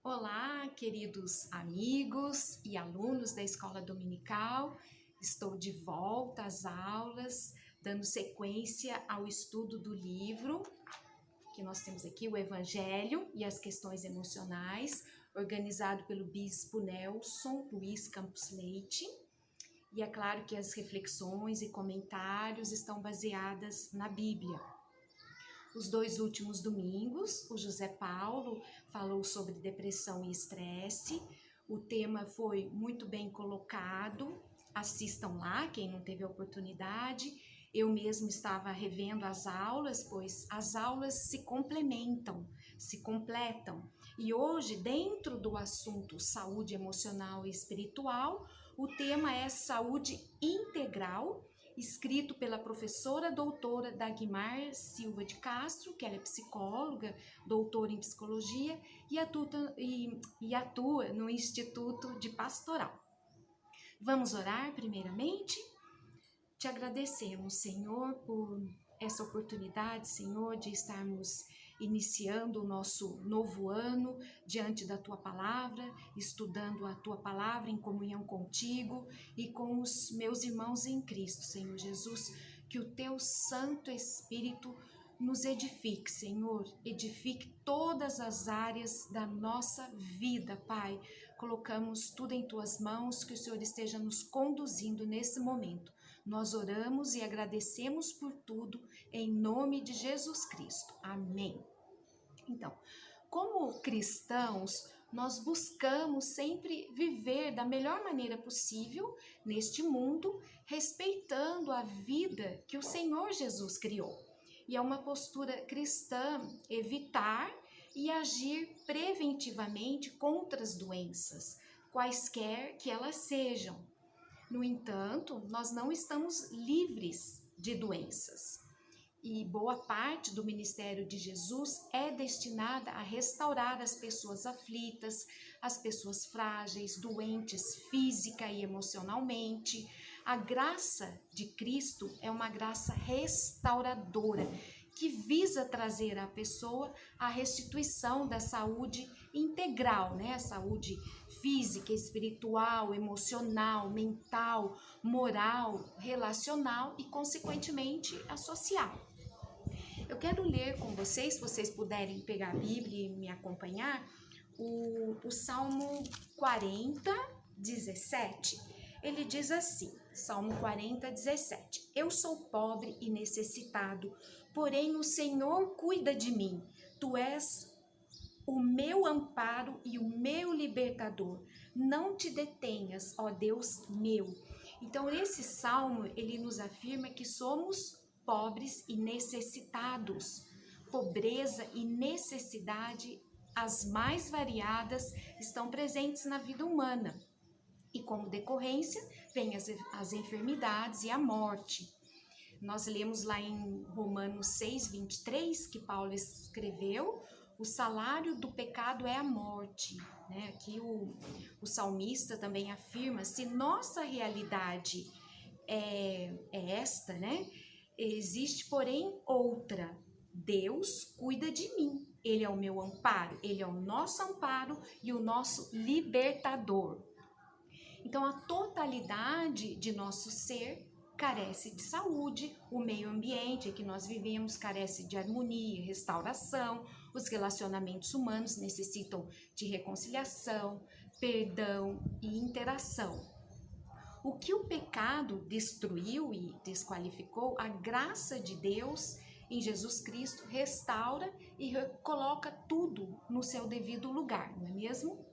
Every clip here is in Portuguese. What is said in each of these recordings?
Olá, queridos amigos e alunos da Escola Dominical. Estou de volta às aulas, dando sequência ao estudo do livro que nós temos aqui, o Evangelho e as Questões Emocionais, organizado pelo Bispo Nelson Luiz Campos Leite. E é claro que as reflexões e comentários estão baseadas na Bíblia. Os 2 últimos domingos, o José Paulo falou sobre depressão e estresse. O tema foi muito bem colocado. Assistam lá, quem não teve a oportunidade. Eu mesmo estava revendo as aulas, pois as aulas se complementam, se completam. E hoje, dentro do assunto saúde emocional e espiritual, o tema é saúde integral, escrito pela professora doutora Dagmar Silva de Castro, que ela é psicóloga, doutora em psicologia e atua no Instituto de Pastoral. Vamos orar primeiramente? Te agradecemos, Senhor, por essa oportunidade, Senhor, de estarmos iniciando o nosso novo ano diante da Tua Palavra, estudando a Tua Palavra em comunhão contigo e com os meus irmãos em Cristo, Senhor Jesus, que o Teu Santo Espírito nos edifique, Senhor, edifique todas as áreas da nossa vida, Pai. Colocamos tudo em Tuas mãos, que o Senhor esteja nos conduzindo nesse momento. Nós oramos e agradecemos por tudo, em nome de Jesus Cristo. Amém. Então, como cristãos, nós buscamos sempre viver da melhor maneira possível neste mundo, respeitando a vida que o Senhor Jesus criou. E é uma postura cristã evitar e agir preventivamente contra as doenças, quaisquer que elas sejam. No entanto, nós não estamos livres de doenças. E boa parte do ministério de Jesus é destinada a restaurar as pessoas aflitas, as pessoas frágeis, doentes física e emocionalmente. A graça de Cristo é uma graça restauradora, que visa trazer à pessoa a restituição da saúde integral, né? A saúde física, espiritual, emocional, mental, moral, relacional e, consequentemente, a social. Eu quero ler com vocês, se vocês puderem pegar a Bíblia e me acompanhar, o Salmo 40, 17. Ele diz assim, Salmo 40, 17. Eu sou pobre e necessitado, porém o Senhor cuida de mim. Tu és o meu amparo e o meu libertador. Não te detenhas, ó Deus meu. Então, esse salmo, ele nos afirma que somos pobres e necessitados. Pobreza e necessidade, as mais variadas, estão presentes na vida humana. E como decorrência, vêm as enfermidades e a morte. Nós lemos lá em Romanos 6, 23, que Paulo escreveu, o salário do pecado é a morte, né? Aqui o salmista também afirma, se nossa realidade é esta, né? Existe, porém, outra. Deus cuida de mim. Ele é o meu amparo, ele é o nosso amparo e o nosso libertador. Então, a totalidade de nosso ser carece de saúde, o meio ambiente em que nós vivemos carece de harmonia, restauração, os relacionamentos humanos necessitam de reconciliação, perdão e interação. O que o pecado destruiu e desqualificou, a graça de Deus em Jesus Cristo restaura e coloca tudo no seu devido lugar, não é mesmo?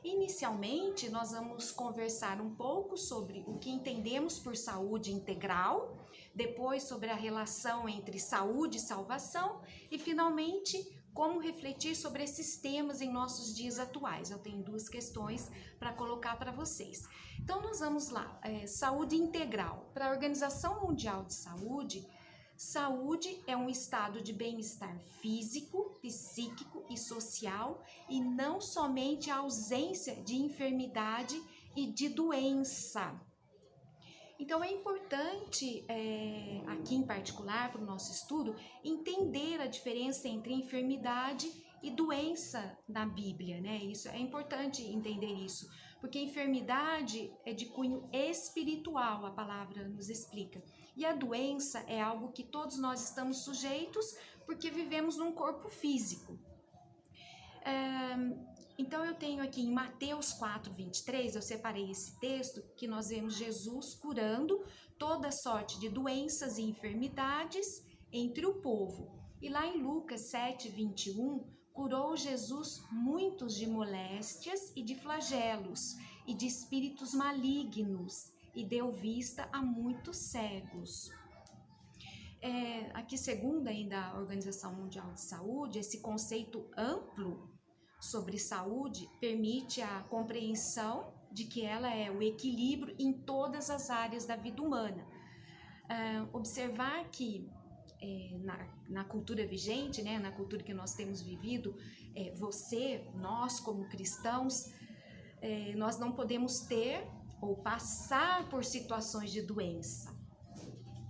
Inicialmente, nós vamos conversar um pouco sobre o que entendemos por saúde integral, depois sobre a relação entre saúde e salvação e, finalmente, como refletir sobre esses temas em nossos dias atuais. Eu tenho 2 questões para colocar para vocês. Então, nós vamos lá. Saúde integral. Para a Organização Mundial de Saúde, saúde é um estado de bem-estar físico, psíquico e social e não somente a ausência de enfermidade e de doença. Então, é importante, aqui em particular, para o nosso estudo, entender a diferença entre enfermidade e doença na Bíblia, né? Isso é importante entender isso, porque enfermidade é de cunho espiritual, a palavra nos explica. E a doença é algo que todos nós estamos sujeitos porque vivemos num corpo físico. Então eu tenho aqui em Mateus 4:23, eu separei esse texto que nós vemos Jesus curando toda sorte de doenças e enfermidades entre o povo. E lá em Lucas 7:21, curou Jesus muitos de moléstias e de flagelos e de espíritos malignos e deu vista a muitos cegos. Aqui, segundo ainda a Organização Mundial de Saúde, esse conceito amplo sobre saúde permite a compreensão de que ela é o equilíbrio em todas as áreas da vida humana. Observar que na cultura vigente, né, na cultura que nós temos vivido, nós como cristãos, nós não podemos ter ou passar por situações de doença.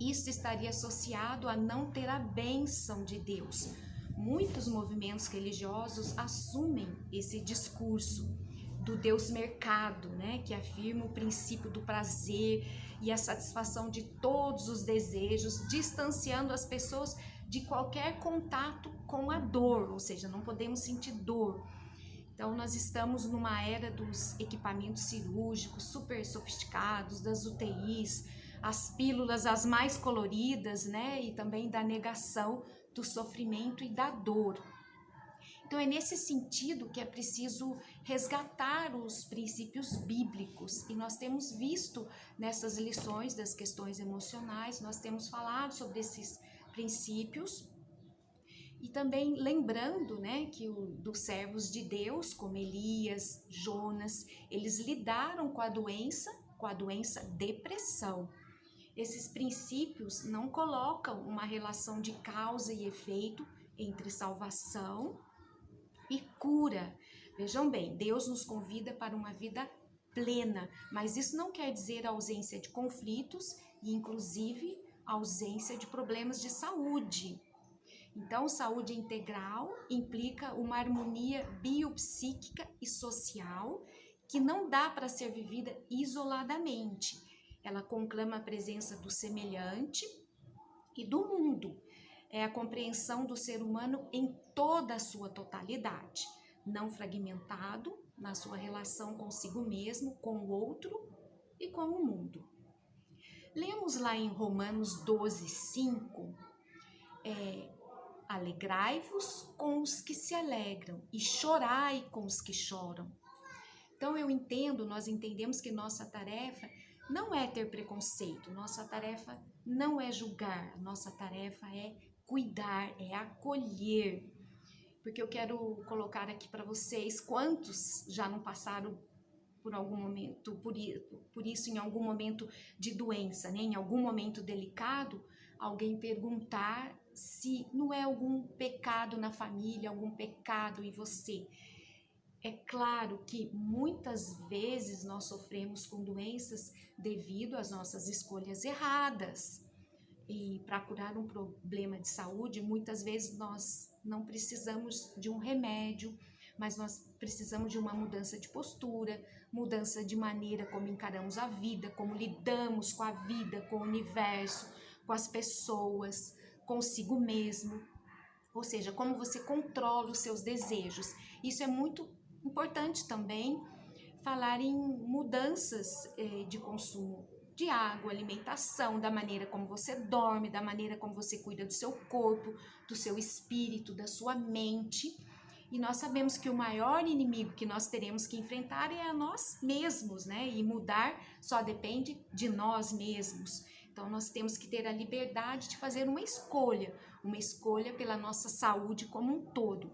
Isso estaria associado a não ter a bênção de Deus. Muitos movimentos religiosos assumem esse discurso do Deus mercado, né, que afirma o princípio do prazer e a satisfação de todos os desejos, distanciando as pessoas de qualquer contato com a dor, ou seja, não podemos sentir dor. Então, nós estamos numa era dos equipamentos cirúrgicos super sofisticados, das UTIs, as pílulas as mais coloridas, né, e também da negação do sofrimento e da dor. Então é nesse sentido que é preciso resgatar os princípios bíblicos, e nós temos visto nessas lições das questões emocionais, nós temos falado sobre esses princípios, e também lembrando, né, que dos servos de Deus, como Elias, Jonas, eles lidaram com a doença depressão. Esses princípios não colocam uma relação de causa e efeito entre salvação e cura. Vejam bem, Deus nos convida para uma vida plena, mas isso não quer dizer ausência de conflitos e, inclusive, ausência de problemas de saúde. Então, saúde integral implica uma harmonia biopsíquica e social que não dá para ser vivida isoladamente. Ela conclama a presença do semelhante e do mundo. É a compreensão do ser humano em toda a sua totalidade, não fragmentado na sua relação consigo mesmo, com o outro e com o mundo. Lemos lá em Romanos 12:5, alegrai-vos com os que se alegram e chorai com os que choram. Então nós entendemos que nossa tarefa não é ter preconceito, nossa tarefa não é julgar, nossa tarefa é cuidar, é acolher. Porque eu quero colocar aqui para vocês quantos já não passaram por algum momento, por isso em algum momento de doença, né? Em algum momento delicado, alguém perguntar se não é algum pecado na família, algum pecado em você. É claro que muitas vezes nós sofremos com doenças devido às nossas escolhas erradas. E para curar um problema de saúde, muitas vezes nós não precisamos de um remédio, mas nós precisamos de uma mudança de postura, mudança de maneira como encaramos a vida, como lidamos com a vida, com o universo, com as pessoas, consigo mesmo. Ou seja, como você controla os seus desejos. Isso é muito importante também falar em mudanças de consumo de água, alimentação, da maneira como você dorme, da maneira como você cuida do seu corpo, do seu espírito, da sua mente. E nós sabemos que o maior inimigo que nós teremos que enfrentar é a nós mesmos, né? E mudar só depende de nós mesmos. Então nós temos que ter a liberdade de fazer uma escolha pela nossa saúde como um todo.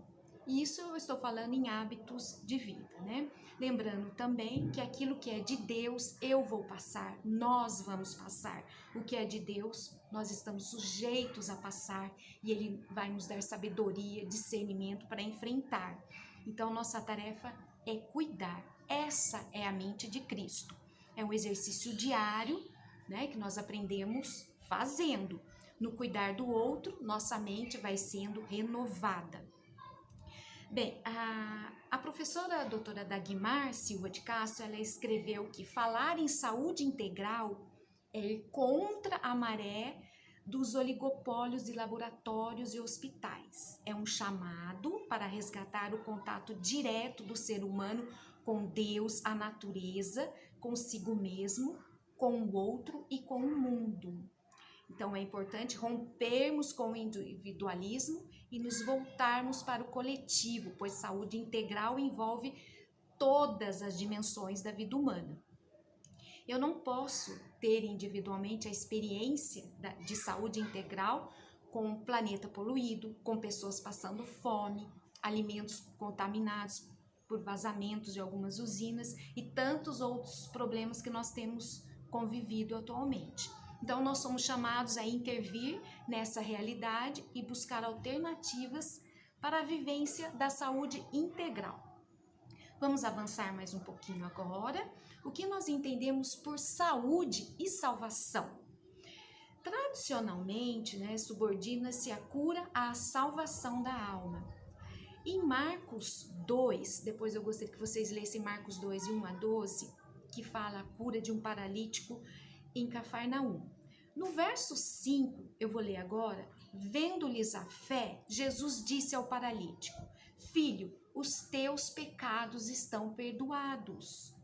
E isso eu estou falando em hábitos de vida, né? Lembrando também que aquilo que é de Deus, eu vou passar, nós vamos passar. O que é de Deus, nós estamos sujeitos a passar e Ele vai nos dar sabedoria, discernimento para enfrentar. Então, nossa tarefa é cuidar. Essa é a mente de Cristo. É um exercício diário, né, que nós aprendemos fazendo. No cuidar do outro, nossa mente vai sendo renovada. Bem, a professora doutora Dagmar Silva de Castro, ela escreveu que falar em saúde integral é ir contra a maré dos oligopólios de laboratórios e hospitais. É um chamado para resgatar o contato direto do ser humano com Deus, a natureza, consigo mesmo, com o outro e com o mundo. Então é importante rompermos com o individualismo e nos voltarmos para o coletivo, pois saúde integral envolve todas as dimensões da vida humana. Eu não posso ter individualmente a experiência de saúde integral com um planeta poluído, com pessoas passando fome, alimentos contaminados por vazamentos de algumas usinas e tantos outros problemas que nós temos convivido atualmente. Então, nós somos chamados a intervir nessa realidade e buscar alternativas para a vivência da saúde integral. Vamos avançar mais um pouquinho agora. O que nós entendemos por saúde e salvação? Tradicionalmente, subordina-se a cura à salvação da alma. Em Marcos 2, depois eu gostaria que vocês lessem Marcos 2, 1 a 12, que fala a cura de um paralítico em Cafarnaum. No verso 5, eu vou ler agora, vendo-lhes a fé, Jesus disse ao paralítico, filho, os teus pecados estão perdoados.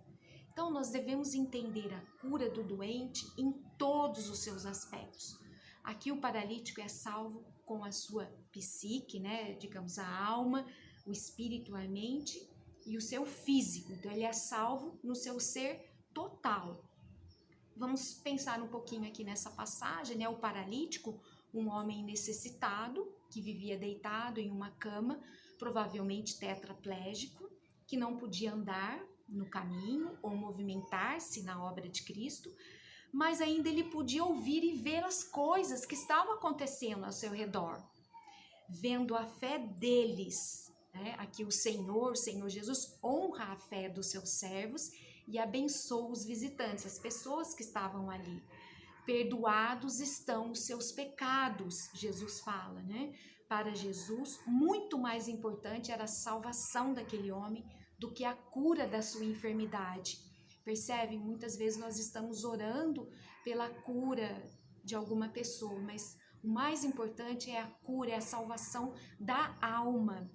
Então, nós devemos entender a cura do doente em todos os seus aspectos. Aqui o paralítico é salvo com a sua psique, digamos a alma, o espírito, a mente e o seu físico. Então, ele é salvo no seu ser total. Vamos pensar um pouquinho aqui nessa passagem, o paralítico, um homem necessitado, que vivia deitado em uma cama, provavelmente tetraplégico, que não podia andar no caminho ou movimentar-se na obra de Cristo, mas ainda ele podia ouvir e ver as coisas que estavam acontecendo ao seu redor. Vendo a fé deles, aqui o Senhor Jesus honra a fé dos seus servos e abençoa os visitantes, as pessoas que estavam ali. Perdoados estão os seus pecados, Jesus fala, Para Jesus, muito mais importante era a salvação daquele homem do que a cura da sua enfermidade. Percebe? Muitas vezes nós estamos orando pela cura de alguma pessoa, mas o mais importante é a cura, é a salvação da alma.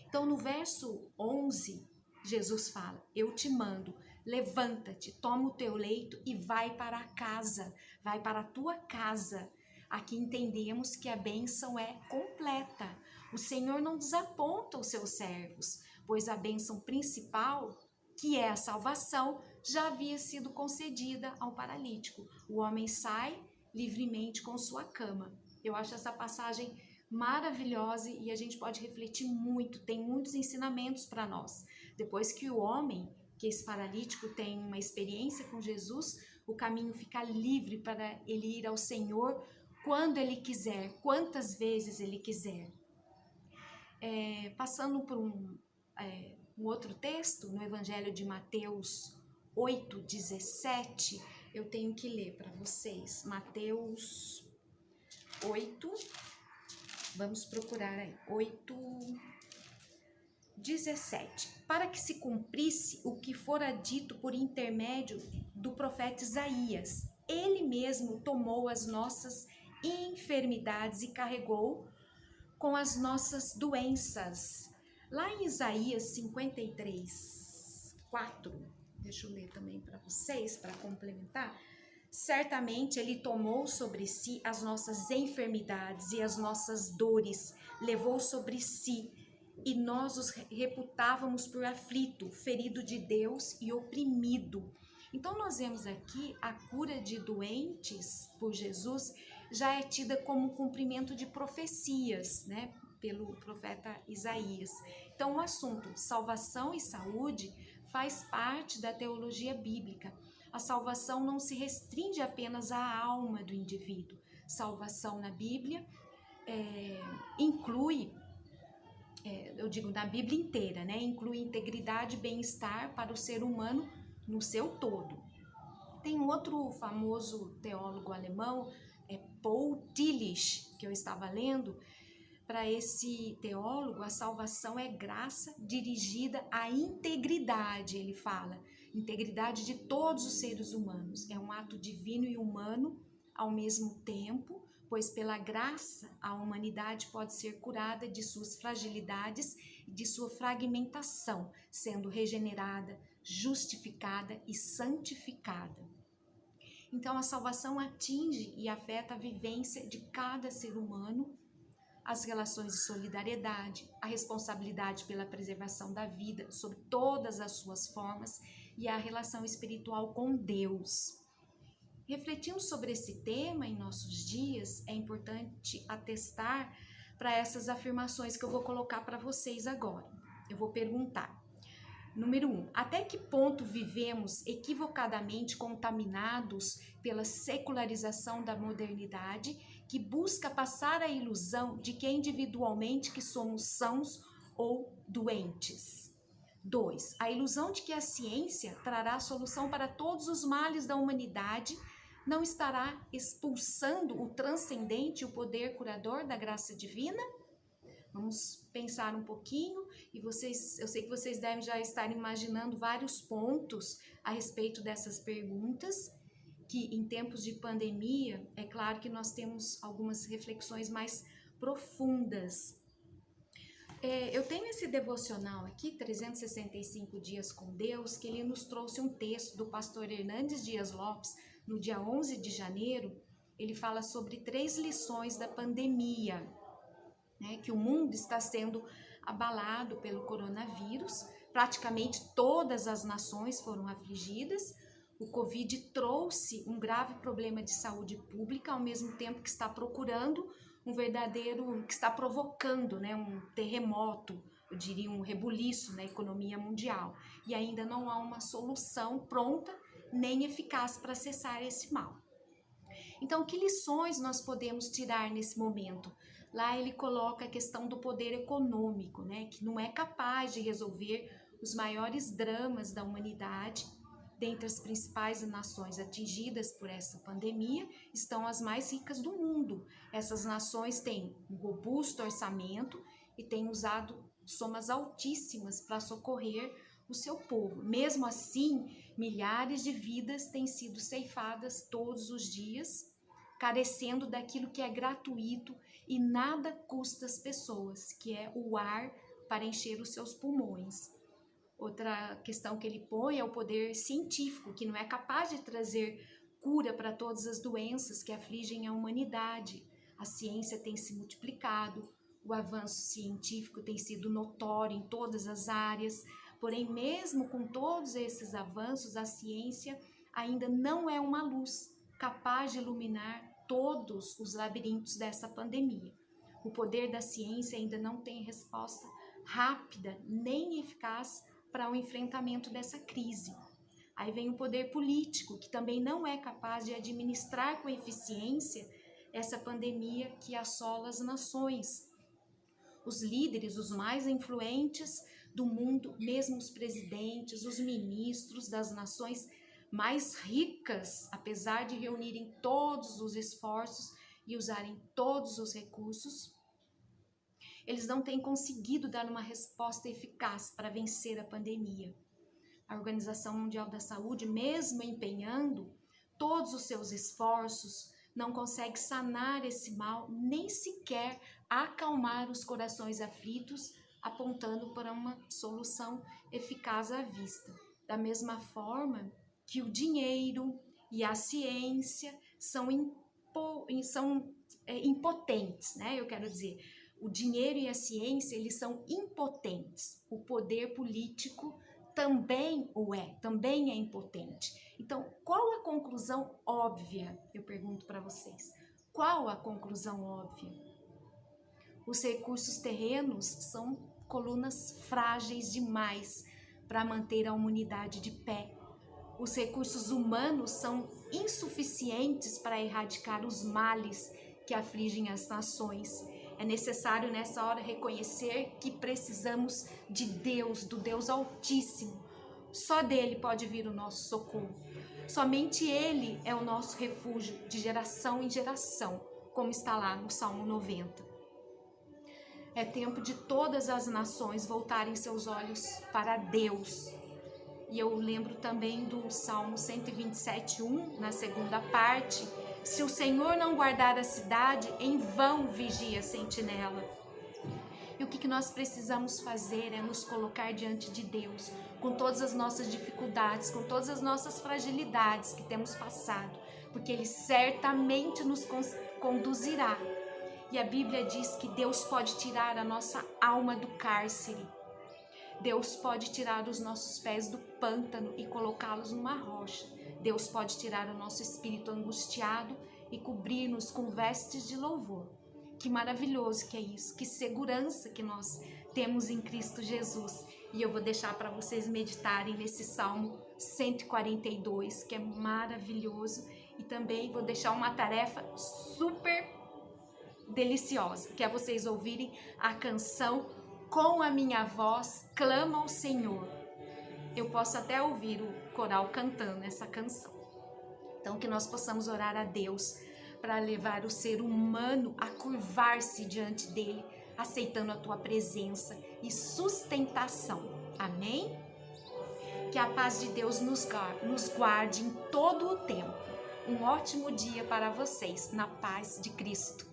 Então, no verso 11, Jesus fala, eu te mando, levanta-te, toma o teu leito e vai para a casa, vai para a tua casa. Aqui entendemos que a bênção é completa. O Senhor não desaponta os seus servos, pois a bênção principal, que é a salvação, já havia sido concedida ao paralítico. O homem sai livremente com sua cama. Eu acho essa passagem maravilhosa e a gente pode refletir muito, tem muitos ensinamentos para nós. Depois que o homem, que esse paralítico tem uma experiência com Jesus, o caminho fica livre para ele ir ao Senhor quando ele quiser, quantas vezes ele quiser. Passando por um outro texto, no Evangelho de Mateus 8:17, eu tenho que ler para vocês. Mateus 8, vamos procurar aí, 8:17. Para que se cumprisse o que fora dito por intermédio do profeta Isaías, ele mesmo tomou as nossas enfermidades e carregou com as nossas doenças. Lá em Isaías 53:4, deixa eu ler também para vocês, para complementar. Certamente ele tomou sobre si as nossas enfermidades e as nossas dores, levou sobre si, e nós os reputávamos por aflito, ferido de Deus e oprimido. Então nós vemos aqui a cura de doentes por Jesus já é tida como cumprimento de profecias, pelo profeta Isaías. Então o assunto salvação e saúde faz parte da teologia bíblica. A salvação não se restringe apenas à alma do indivíduo. Salvação na Bíblia inclui, eu digo na Bíblia inteira, inclui integridade e bem-estar para o ser humano no seu todo. Tem um outro famoso teólogo alemão, Paul Tillich, que eu estava lendo, para esse teólogo, a salvação é graça dirigida à integridade, ele fala, integridade de todos os seres humanos. É um ato divino e humano ao mesmo tempo, pois pela graça a humanidade pode ser curada de suas fragilidades e de sua fragmentação, sendo regenerada, justificada e santificada. Então a salvação atinge e afeta a vivência de cada ser humano, as relações de solidariedade, a responsabilidade pela preservação da vida sob todas as suas formas e a relação espiritual com Deus. Refletindo sobre esse tema em nossos dias, é importante atestar para essas afirmações que eu vou colocar para vocês agora. Eu vou perguntar. Número 1. Até que ponto vivemos equivocadamente contaminados pela secularização da modernidade que busca passar a ilusão de que individualmente que somos sãos ou doentes? 2. A ilusão de que a ciência trará a solução para todos os males da humanidade não estará expulsando o transcendente e o poder curador da graça divina? Vamos pensar um pouquinho e eu sei que vocês devem já estar imaginando vários pontos a respeito dessas perguntas, que em tempos de pandemia, é claro que nós temos algumas reflexões mais profundas. Eu tenho esse devocional aqui, 365 dias com Deus, que ele nos trouxe um texto do pastor Hernandes Dias Lopes, no dia 11 de janeiro. Ele fala sobre 3 lições da pandemia, né, que o mundo está sendo abalado pelo coronavírus, praticamente todas as nações foram afligidas. O Covid trouxe um grave problema de saúde pública, ao mesmo tempo que está procurando que está provocando, né, um terremoto, eu diria um rebuliço na economia mundial. E ainda não há uma solução pronta nem eficaz para cessar esse mal. Então, que lições nós podemos tirar nesse momento? Lá ele coloca a questão do poder econômico, né, que não é capaz de resolver os maiores dramas da humanidade. Dentre as principais nações atingidas por essa pandemia estão as mais ricas do mundo. Essas nações têm um robusto orçamento e têm usado somas altíssimas para socorrer o seu povo. Mesmo assim, milhares de vidas têm sido ceifadas todos os dias, carecendo daquilo que é gratuito e nada custa às pessoas, que é o ar para encher os seus pulmões. Outra questão que ele põe é o poder científico, que não é capaz de trazer cura para todas as doenças que afligem a humanidade. A ciência tem se multiplicado, o avanço científico tem sido notório em todas as áreas, porém, mesmo com todos esses avanços, a ciência ainda não é uma luz capaz de iluminar todos os labirintos dessa pandemia. O poder da ciência ainda não tem resposta rápida nem eficaz para o enfrentamento dessa crise. Aí vem o poder político, que também não é capaz de administrar com eficiência essa pandemia que assola as nações. Os líderes, os mais influentes do mundo, mesmo os presidentes, os ministros das nações mais ricas, apesar de reunirem todos os esforços e usarem todos os recursos, eles não têm conseguido dar uma resposta eficaz para vencer a pandemia. A Organização Mundial da Saúde, mesmo empenhando todos os seus esforços, não consegue sanar esse mal, nem sequer acalmar os corações aflitos, apontando para uma solução eficaz à vista. Da mesma forma que o dinheiro e a ciência são impotentes, né? Eu quero dizer, o dinheiro e a ciência, eles são impotentes. O poder político também é impotente. Então, qual a conclusão óbvia? Eu pergunto para vocês. Qual a conclusão óbvia? Os recursos terrenos são colunas frágeis demais para manter a humanidade de pé. Os recursos humanos são insuficientes para erradicar os males que afligem as nações. É necessário nessa hora reconhecer que precisamos de Deus, do Deus Altíssimo. Só dele pode vir o nosso socorro. Somente ele é o nosso refúgio de geração em geração, como está lá no Salmo 90. É tempo de todas as nações voltarem seus olhos para Deus. E eu lembro também do Salmo 127:1, na segunda parte: se o Senhor não guardar a cidade, em vão vigia a sentinela. E o que nós precisamos fazer é nos colocar diante de Deus, com todas as nossas dificuldades, com todas as nossas fragilidades que temos passado, porque Ele certamente nos conduzirá. E a Bíblia diz que Deus pode tirar a nossa alma do cárcere. Deus pode tirar os nossos pés do pântano e colocá-los numa rocha. Deus pode tirar o nosso espírito angustiado e cobrir-nos com vestes de louvor. Que maravilhoso que é isso, que segurança que nós temos em Cristo Jesus. E eu vou deixar para vocês meditarem nesse Salmo 142, que é maravilhoso. E também vou deixar uma tarefa super deliciosa, que é vocês ouvirem a canção Com a Minha Voz Clama ao Senhor. Eu posso até ouvir o coral cantando essa canção. Então que nós possamos orar a Deus para levar o ser humano a curvar-se diante dele, aceitando a tua presença e sustentação. Amém? Que a paz de Deus nos guarde em todo o tempo. Um ótimo dia para vocês, na paz de Cristo.